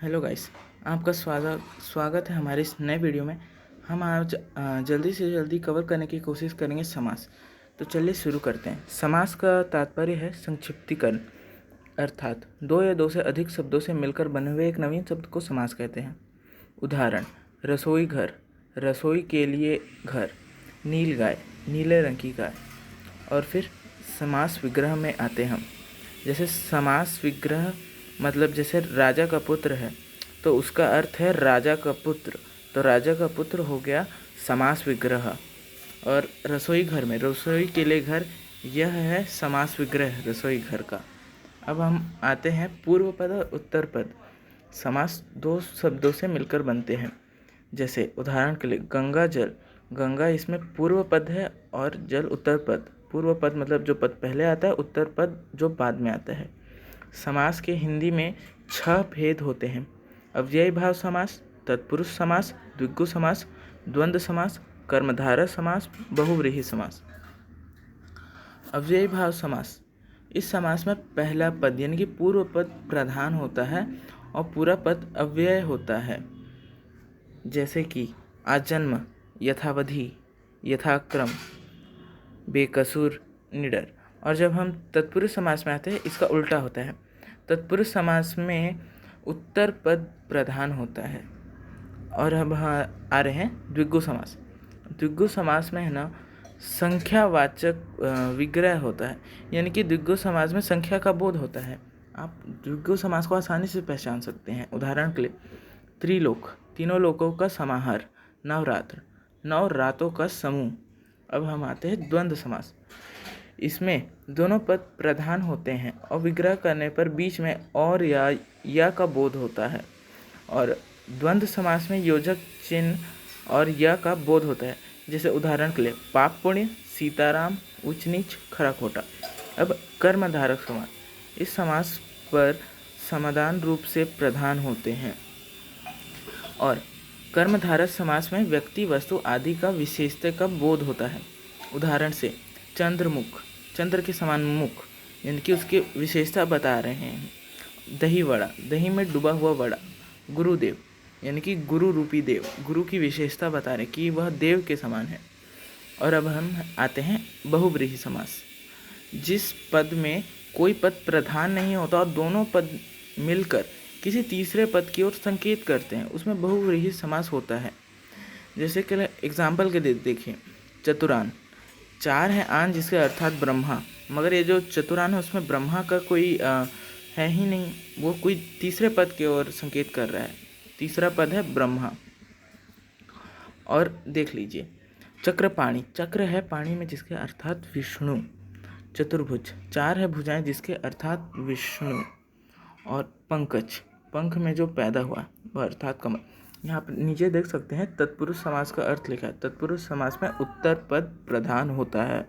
Hello guys, आपका स्वागत है हमारे इस नए वीडियो में। हम आज जल्दी से जल्दी कवर करने की कोशिश करेंगे समास। तो चलिए शुरू करते हैं। समास का तात्पर्य है संक्षिप्तीकरण, अर्थात दो या दो से अधिक शब्दों से मिलकर बने हुए एक नवीन शब्द को समास कहते हैं। उदाहरण: रसोई घर, रसोई के लिए घर। नील गाय, नीले रंग की गाय। और फिर समास विग्रह में आते हम। जैसे समास विग्रह मतलब जैसे राजा का पुत्र है तो उसका अर्थ है राजा का पुत्र, तो राजा का पुत्र हो गया समास विग्रह। और रसोई घर में रसोई के लिए घर, यह है समास विग्रह रसोई घर का। अब हम आते हैं पूर्व पद और उत्तर पद। समास दो शब्दों से मिलकर बनते हैं। जैसे उदाहरण के लिए गंगा जल, गंगा इसमें पूर्व पद है और जल उत्तर पद। पूर्व पद मतलब जो पद पहले आता है, उत्तर पद जो बाद में आता है। समास के हिंदी में 6 भेद होते हैं: अव्ययी भाव समास, तत्पुरुष समास, द्विगु समास, द्वंद्व समास, कर्मधारय समास, बहुव्रीहि समास। अव्ययी भाव समास, इस समास में पहला पद यानी कि पूर्व पद प्रधान होता है और पूरा पद अव्यय होता है। जैसे कि आजन्म, यथावधि, यथाक्रम, बेकसूर, निडर। और जब हम तत्पुरुष समास में आते हैं, इसका उल्टा होता है। तत्पुरुष समास में उत्तर पद प्रधान होता है। और अब आ रहे हैं द्विगु समास। द्विगु समास में है ना, संख्यावाचक विग्रह होता है, यानी कि द्विगु समास में संख्या का बोध होता है। आप द्विगु समास को आसानी से पहचान सकते हैं। उदाहरण के लिए त्रिलोक, तीनों लोकों का समाहार। नवरात्र, 9 रातों का समूह। अब हम आते हैं द्वंद्व समास। इसमें दोनों पद प्रधान होते हैं और विग्रह करने पर बीच में और या का बोध होता है। और द्वंद्व समास में योजक चिन्ह और या का बोध होता है। जैसे उदाहरण के लिए पाप पुण्य, सीताराम, ऊंच नीच, खरा खोटा। अब कर्मधारक समास, इस समास पर समाधान रूप से प्रधान होते हैं। और कर्मधारक समास में व्यक्ति, वस्तु आदि का विशेषता का बोध होता है। उदाहरण से चंद्रमुख, चंद्र के समान मुख, यानी कि उसकी विशेषता बता रहे हैं। दही वड़ा, दही में डूबा हुआ वड़ा। गुरुदेव, यानी कि गुरु रूपी देव, गुरु की विशेषता बता रहे कि वह देव के समान है। और अब हम आते हैं बहुव्रीहि समास। जिस पद में कोई पद प्रधान नहीं होता और दोनों पद मिलकर किसी तीसरे पद की ओर संकेत करते हैं, उसमें बहुव्रीहि समास होता है। जैसे कि एग्जाम्पल के देखिए, चतुरान, 4 है आन जिसके अर्थात ब्रह्मा, मगर ये जो चतुरान है उसमें ब्रह्मा का कोई है ही नहीं, वो कोई तीसरे पद की ओर संकेत कर रहा है। तीसरा पद है ब्रह्मा। और देख लीजिए चक्रपाणि, चक्र है पानी में जिसके अर्थात विष्णु। चतुर्भुज, 4 है भुजाएं जिसके अर्थात विष्णु। और पंकज, पंख में जो पैदा हुआ वह अर्थात कमल। यहाँ पर नीचे देख सकते हैं तत्पुरुष समास का अर्थ लिखा है। तत्पुरुष समास में उत्तर पद प्रधान होता है।